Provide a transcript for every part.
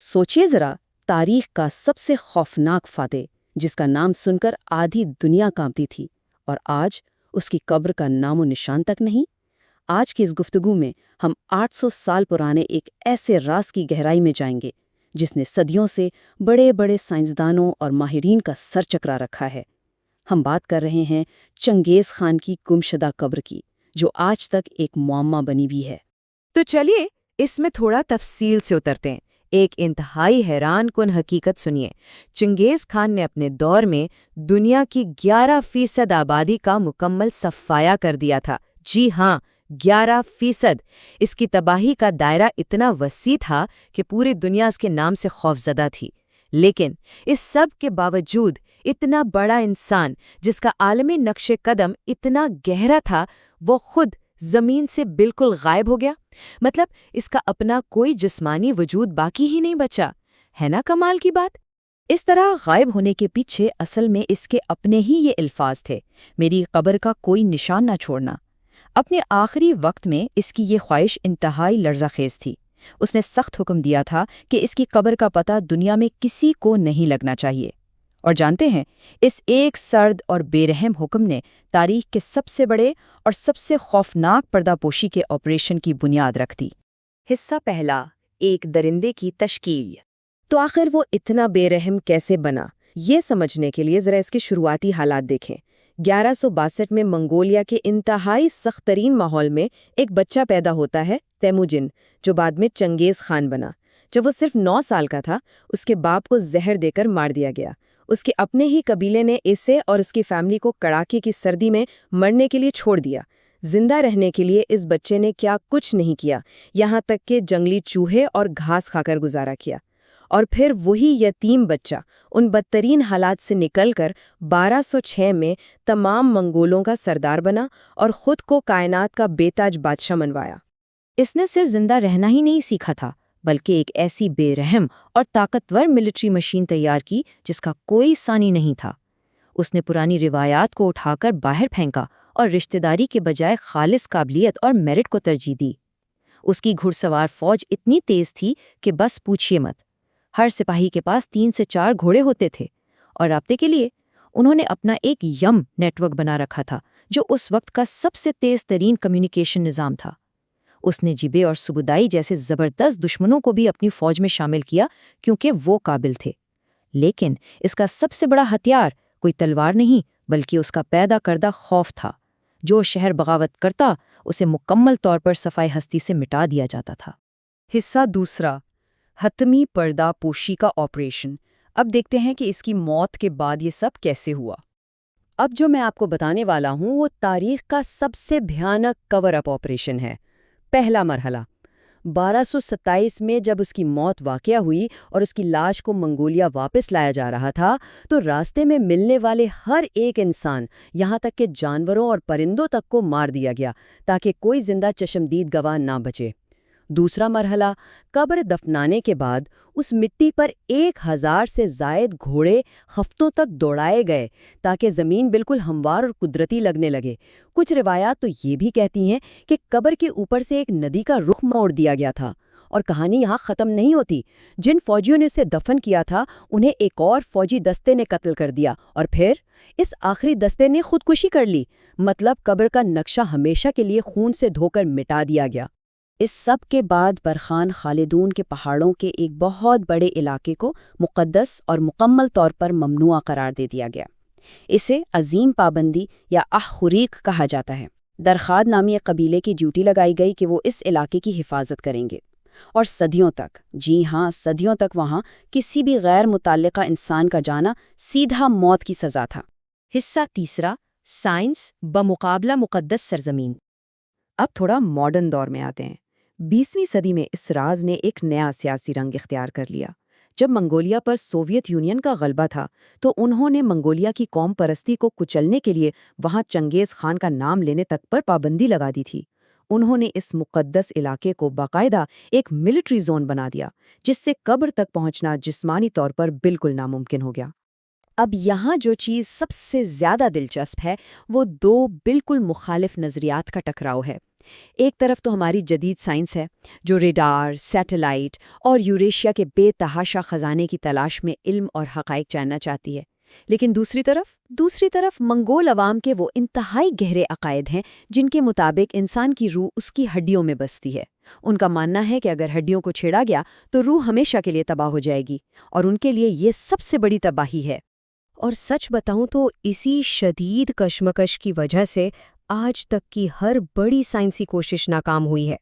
سوچیے ذرا، تاریخ کا سب سے خوفناک فاتح جس کا نام سن کر آدھی دنیا کانپتی تھی، اور آج اس کی قبر کا نام و نشان تک نہیں۔ آج کی اس گفتگو میں ہم 800 سال پرانے ایک ایسے راز کی گہرائی میں جائیں گے جس نے صدیوں سے بڑے بڑے سائنسدانوں اور ماہرین کا سر چکرا رکھا ہے۔ ہم بات کر رہے ہیں چنگیز خان کی گمشدہ قبر کی، جو آج تک ایک معمہ بنی ہوئی ہے۔ تو چلیے اس میں تھوڑا تفصیل سے اترتے ہیں۔ ایک انتہائی حیران کن حقیقت سنیے۔ چنگیز خان نے اپنے دور میں دنیا کی 11% آبادی کا مکمل صفایا کر دیا تھا۔ جی ہاں، 11%۔ اس کی تباہی کا دائرہ اتنا وسیع تھا کہ پوری دنیا اس کے نام سے خوفزدہ تھی۔ لیکن اس سب کے باوجود اتنا بڑا انسان جس کا عالمی نقش قدم اتنا گہرا تھا، وہ خود زمین سے بالکل غائب ہو گیا۔ مطلب اس کا اپنا کوئی جسمانی وجود باقی ہی نہیں بچا۔ ہے نا کمال کی بات؟ اس طرح غائب ہونے کے پیچھے اصل میں اس کے اپنے ہی یہ الفاظ تھے: میری قبر کا کوئی نشان نہ چھوڑنا۔ اپنے آخری وقت میں اس کی یہ خواہش انتہائی لرزہ خیز تھی۔ اس نے سخت حکم دیا تھا کہ اس کی قبر کا پتہ دنیا میں کسی کو نہیں لگنا چاہیے۔ اور جانتے ہیں، اس ایک سرد اور بے رحم حکم نے تاریخ کے سب سے بڑے اور سب سے خوفناک پردہ پوشی کے آپریشن کی بنیاد رکھ دی۔ حصہ پہلا، ایک درندے کی تشکیل۔ تو آخر وہ اتنا بے رحم کیسے بنا؟ یہ سمجھنے کے لیے ذرا اس کے شروعاتی حالات دیکھیں۔ 1162 میں منگولیا کے انتہائی سخت ترین ماحول میں ایک بچہ پیدا ہوتا ہے، تیموجن، جو بعد میں چنگیز خان بنا۔ جب وہ صرف 9 سال کا تھا، اس کے باپ کو زہر دے کر مار دیا گیا۔ اس کے اپنے ہی قبیلے نے اسے اور اس کی فیملی کو کڑاکے کی سردی میں مرنے کے لیے چھوڑ دیا۔ زندہ رہنے کے لیے اس بچے نے کیا کچھ نہیں کیا، یہاں تک کہ جنگلی چوہے اور گھاس کھا کر گزارا کیا۔ اور پھر وہی یتیم بچہ ان بدترین حالات سے نکل کر 1206 میں تمام منگولوں کا سردار بنا اور خود کو کائنات کا بے تاج بادشاہ منوایا۔ اس نے صرف زندہ رہنا ہی نہیں سیکھا تھا، بلکہ ایک ایسی بے رحم اور طاقتور ملٹری مشین تیار کی جس کا کوئی ثانی نہیں تھا۔ اس نے پرانی روایات کو اٹھا کر باہر پھینکا اور رشتہ داری کے بجائے خالص قابلیت اور میرٹ کو ترجیح دی۔ اس کی گھڑ سوار فوج اتنی تیز تھی کہ بس پوچھیے مت۔ ہر سپاہی کے پاس 3 سے 4 گھوڑے ہوتے تھے، اور رابطے کے لیے انہوں نے اپنا ایک یم نیٹ ورک بنا رکھا تھا، جو اس وقت کا سب سے تیز ترین کمیونیکیشن نظام تھا۔ اس نے جبے اور سبودائی جیسے زبردست دشمنوں کو بھی اپنی فوج میں شامل کیا، کیونکہ وہ قابل تھے۔ لیکن اس کا سب سے بڑا ہتھیار کوئی تلوار نہیں، بلکہ اس کا پیدا کردہ خوف تھا۔ جو شہر بغاوت کرتا، اسے مکمل طور پر صفائی ہستی سے مٹا دیا جاتا تھا۔ حصہ دوسرا، حتمی پردہ پوشی کا آپریشن۔ اب دیکھتے ہیں کہ اس کی موت کے بعد یہ سب کیسے ہوا۔ اب جو میں آپ کو بتانے والا ہوں وہ تاریخ کا سب سے بھیانک کور اپ آپریشن ہے۔ پہلا مرحلہ، 1227 میں جب اس کی موت واقع ہوئی اور اس کی لاش کو منگولیا واپس لایا جا رہا تھا، تو راستے میں ملنے والے ہر ایک انسان، یہاں تک کہ جانوروں اور پرندوں تک کو مار دیا گیا تاکہ کوئی زندہ چشمدید گواہ نہ بچے۔ دوسرا مرحلہ، قبر دفنانے کے بعد اس مٹی پر 1000 سے زائد گھوڑے ہفتوں تک دوڑائے گئے تاکہ زمین بالکل ہموار اور قدرتی لگنے لگے۔ کچھ روایات تو یہ بھی کہتی ہیں کہ قبر کے اوپر سے ایک ندی کا رخ موڑ دیا گیا تھا۔ اور کہانی یہاں ختم نہیں ہوتی۔ جن فوجیوں نے اسے دفن کیا تھا، انہیں ایک اور فوجی دستے نے قتل کر دیا، اور پھر اس آخری دستے نے خودکشی کر لی۔ مطلب قبر کا نقشہ ہمیشہ کے لیے خون سے دھو کر مٹا دیا گیا۔ اس سب کے بعد برخان خالدون کے پہاڑوں کے ایک بہت بڑے علاقے کو مقدس اور مکمل طور پر ممنوع قرار دے دیا گیا۔ اسے عظیم پابندی یا احخریق کہا جاتا ہے۔ درخاد نامی ایک قبیلے کی ڈیوٹی لگائی گئی کہ وہ اس علاقے کی حفاظت کریں گے، اور صدیوں تک، جی ہاں صدیوں تک، وہاں کسی بھی غیر متعلقہ انسان کا جانا سیدھا موت کی سزا تھا۔ حصہ تیسرا، سائنس بمقابلہ مقدس سرزمین۔ اب تھوڑا ماڈرن دور میں آتے ہیں۔ 20ویں صدی میں اس راز نے ایک نیا سیاسی رنگ اختیار کر لیا۔ جب منگولیا پر سوویت یونین کا غلبہ تھا، تو انہوں نے منگولیا کی قوم پرستی کو کچلنے کے لیے وہاں چنگیز خان کا نام لینے تک پر پابندی لگا دی تھی۔ انہوں نے اس مقدس علاقے کو باقاعدہ ایک ملٹری زون بنا دیا، جس سے قبر تک پہنچنا جسمانی طور پر بالکل ناممکن ہو گیا۔ اب یہاں جو چیز سب سے زیادہ دلچسپ ہے، وہ 2 بالکل مخالف نظریات کا ٹکراؤ ہے۔ ایک طرف تو ہماری جدید سائنس ہے جو ریڈار، سیٹلائٹ اور یوریشیا کے بے تحاشا خزانے کی تلاش میں علم اور حقائق جاننا چاہتی ہے، لیکن دوسری طرف منگول عوام کے وہ انتہائی گہرے عقائد ہیں جن کے مطابق انسان کی روح اس کی ہڈیوں میں بستی ہے۔ ان کا ماننا ہے کہ اگر ہڈیوں کو چھیڑا گیا تو روح ہمیشہ کے لیے تباہ ہو جائے گی، اور ان کے لیے یہ سب سے بڑی تباہی ہے۔ اور سچ بتاؤں تو اسی شدید کشمکش کی وجہ سے آج تک کی ہر بڑی سائنسی کوشش ناکام ہوئی ہے۔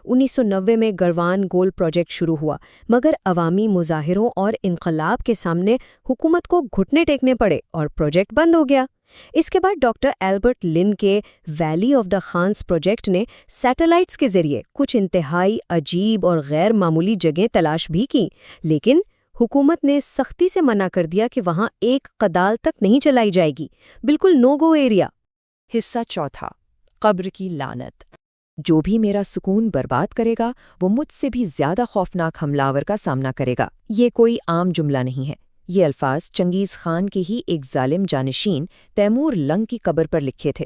1990 میں گروان گول پروجیکٹ شروع ہوا، مگر عوامی مظاہروں اور انقلاب کے سامنے حکومت کو گھٹنے ٹیکنے پڑے اور پروجیکٹ بند ہو گیا۔ اس کے بعد ڈاکٹر ایلبرٹ لن کے ویلی آف دا خانز پروجیکٹ نے سیٹلائٹس کے ذریعے کچھ انتہائی عجیب اور غیر معمولی جگہیں تلاش بھی کی، لیکن حکومت نے سختی سے منع کر دیا کہ وہاں ایک قدال تک نہیں چلائی جائے گی، بالکل نو گو ایریا۔ حصہ چوتھا، قبر کی لعنت۔ جو بھی میرا سکون برباد کرے گا وہ مجھ سے بھی زیادہ خوفناک حملہ آور کا سامنا کرے گا۔ یہ کوئی عام جملہ نہیں ہے، یہ الفاظ چنگیز خان کے ہی ایک ظالم جانشین تیمور لنگ کی قبر پر لکھے تھے۔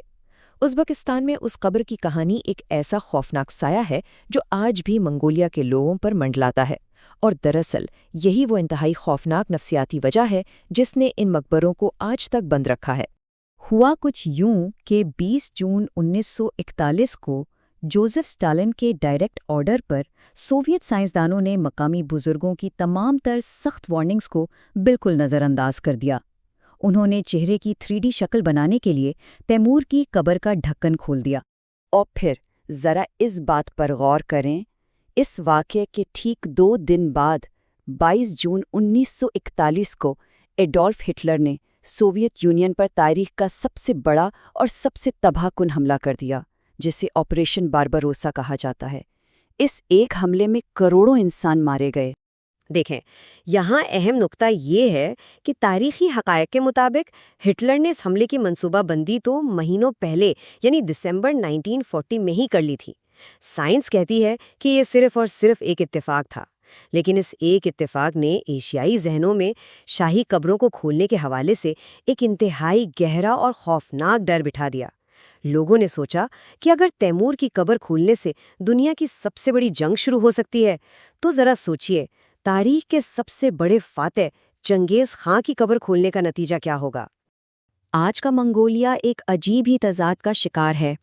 ازبکستان میں اس قبر کی کہانی ایک ایسا خوفناک سایہ ہے جو آج بھی منگولیا کے لوگوں پر منڈلاتا ہے، اور دراصل یہی وہ انتہائی خوفناک نفسیاتی وجہ ہے جس نے ان مقبروں کو آج تک بند رکھا ہے۔ ہوا کچھ یوں کہ 20 جون 1941 کو جوزف اسٹالن کے ڈائریکٹ آرڈر پر سوویت سائنسدانوں نے مقامی بزرگوں کی تمام تر سخت وارننگز کو بالکل نظر انداز کر دیا۔ انہوں نے چہرے کی 3D شکل بنانے کے لیے تیمور کی قبر کا ڈھکن کھول دیا۔ اور پھر ذرا اس بات پر غور کریں، اس واقعے کے ٹھیک 2 دن بعد 22 جون 1941 کو ایڈولف ہٹلر نے سوویت یونین پر تاریخ کا سب سے بڑا اور سب سے تباہ کن حملہ کر دیا، جسے آپریشن بارباروسا کہا جاتا ہے۔ اس ایک حملے میں کروڑوں انسان مارے گئے۔ دیکھیں، یہاں اہم نقطہ یہ ہے کہ تاریخی حقائق کے مطابق ہٹلر نے اس حملے کی منصوبہ بندی تو مہینوں پہلے یعنی دسمبر 1940 میں ہی کر لی تھی۔ سائنس کہتی ہے کہ یہ صرف اور صرف ایک اتفاق تھا، لیکن اس ایک اتفاق نے ایشیائی ذہنوں میں شاہی قبروں کو کھولنے کے حوالے سے ایک انتہائی گہرا اور خوفناک ڈر بٹھا دیا۔ لوگوں نے سوچا کہ اگر تیمور کی قبر کھولنے سے دنیا کی سب سے بڑی جنگ شروع ہو سکتی ہے، تو ذرا سوچئے تاریخ کے سب سے بڑے فاتح چنگیز خان کی قبر کھولنے کا نتیجہ کیا ہوگا۔ آج کا منگولیا ایک عجیب ہی تضاد کا شکار ہے۔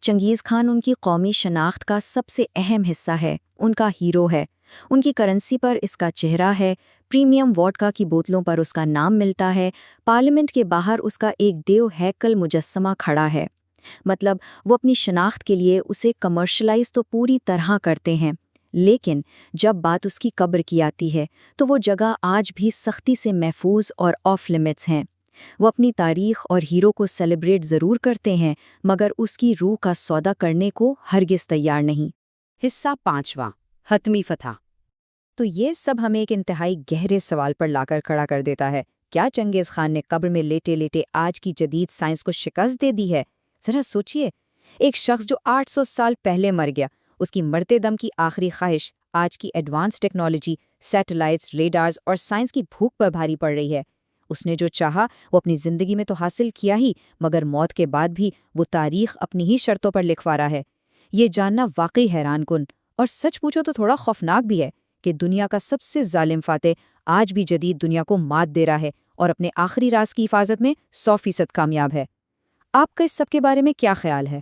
چنگیز خان ان کی قومی شناخت کا سب سے اہم حصہ ہے، ان کا ہیرو ہے۔ ان کی کرنسی پر اس کا چہرہ ہے، پریمیم ووڈکا کی بوتلوں پر اس کا نام ملتا ہے، پارلیمنٹ کے باہر اس کا ایک دیو ہیکل مجسمہ کھڑا ہے۔ مطلب وہ اپنی شناخت کے لیے اسے کمرشلائز تو پوری طرح کرتے ہیں، لیکن جب بات اس کی قبر کی آتی ہے تو وہ جگہ آج بھی سختی سے محفوظ اور آف لیمٹس ہیں۔ وہ اپنی تاریخ اور ہیرو کو سیلیبریٹ ضرور کرتے ہیں، مگر اس کی روح کا سودا کرنے کو ہرگز تیار نہیں۔ حصہ پانچواں، حتمی فتح۔ تو یہ سب ہمیں ایک انتہائی گہرے سوال پر لا کر کھڑا کر دیتا ہے، کیا چنگیز خان نے قبر میں لیٹے لیٹے آج کی جدید سائنس کو شکست دے دی ہے؟ ذرا سوچئے، ایک شخص جو 800 سال پہلے مر گیا، اس کی مرتے دم کی آخری خواہش آج کی ایڈوانس ٹیکنالوجی، سیٹلائٹس، ریڈارز اور سائنس کی بھوک پر بھاری پڑ رہی ہے۔ اس نے جو چاہا وہ اپنی زندگی میں تو حاصل کیا ہی، مگر موت کے بعد بھی وہ تاریخ اپنی ہی شرطوں پر لکھوا رہا ہے۔ یہ جاننا واقعی حیران کن اور سچ پوچھو تو تھوڑا خوفناک بھی ہے کہ دنیا کا سب سے ظالم فاتح آج بھی جدید دنیا کو مات دے رہا ہے اور اپنے آخری راز کی حفاظت میں 100% کامیاب ہے۔ آپ کا اس سب کے بارے میں کیا خیال ہے؟